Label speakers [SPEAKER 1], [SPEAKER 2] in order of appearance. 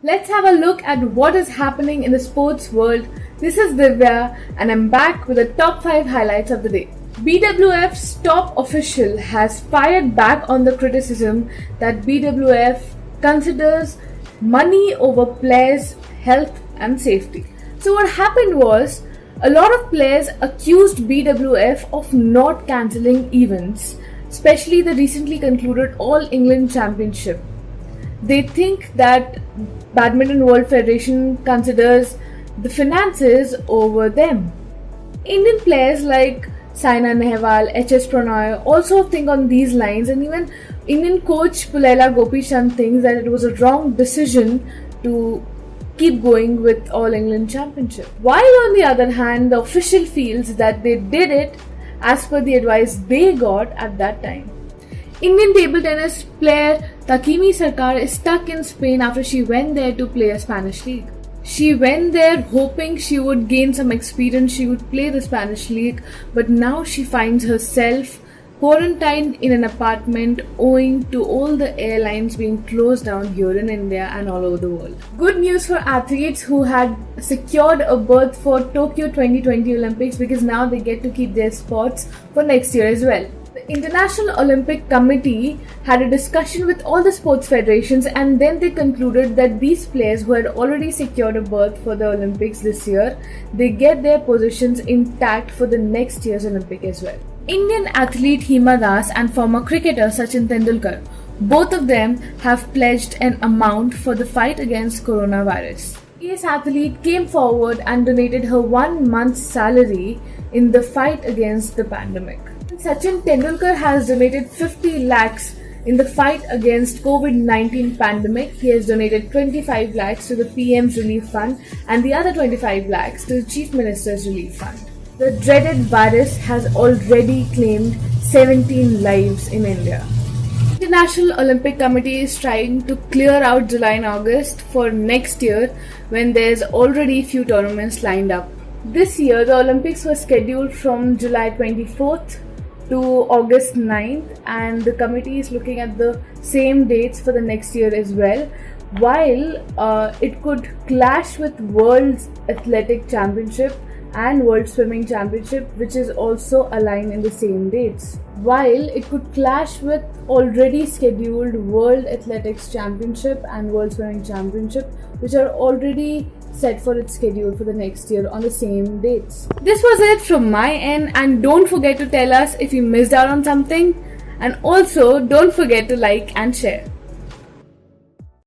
[SPEAKER 1] Let's have a look at what is happening in the sports world. This is Divya and I'm back with the top 5 highlights of the day. BWF's top official has fired back on the criticism that BWF considers money over players' health and safety. So what happened was, a lot of players accused BWF of not cancelling events, especially the recently concluded All England Championship. They think that Badminton World Federation considers the finances over them. Indian players like Saina Nehwal, HS Prannoy also think on these lines, and even Indian coach Pullela Gopi-Chand thinks that it was a wrong decision to keep going with All England Championship. While on the other hand, the official feels that they did it as per the advice they got at that time. Indian table tennis player Takimi Sarkar is stuck in Spain after she went there to play a Spanish league. She went there hoping she would gain some experience, she would play the Spanish league, but now she finds herself quarantined in an apartment owing to all the airlines being closed down here in India and all over the world. Good news for athletes who had secured a berth for Tokyo 2020 Olympics, because now they get to keep their spots for next year as well. The International Olympic Committee had a discussion with all the sports federations, and then they concluded that these players who had already secured a berth for the Olympics this year, they get their positions intact for the next year's Olympic as well. Indian athlete Hima Das and former cricketer Sachin Tendulkar, both of them have pledged an amount for the fight against coronavirus. This athlete came forward and donated her 1 month's salary in the fight against the pandemic. Sachin Tendulkar has donated 50 lakhs in the fight against COVID-19 pandemic. He has donated 25 lakhs to the PM's Relief Fund and the other 25 lakhs to the Chief Minister's Relief Fund. The dreaded virus has already claimed 17 lives in India. The International Olympic Committee is trying to clear out July and August for next year, when there's already few tournaments lined up. This year, the Olympics were scheduled from July 24th to August 9th, and the committee is looking at the same dates for the next year as well, while it could clash with World Athletic Championship and World Swimming Championship, which is also aligned in the same dates. While it could clash with already scheduled World Athletics Championship and World Swimming Championship, which are already set for its schedule for the next year on the same dates. This was it from my end, and don't forget to tell us if you missed out on something, and also don't forget to like and share.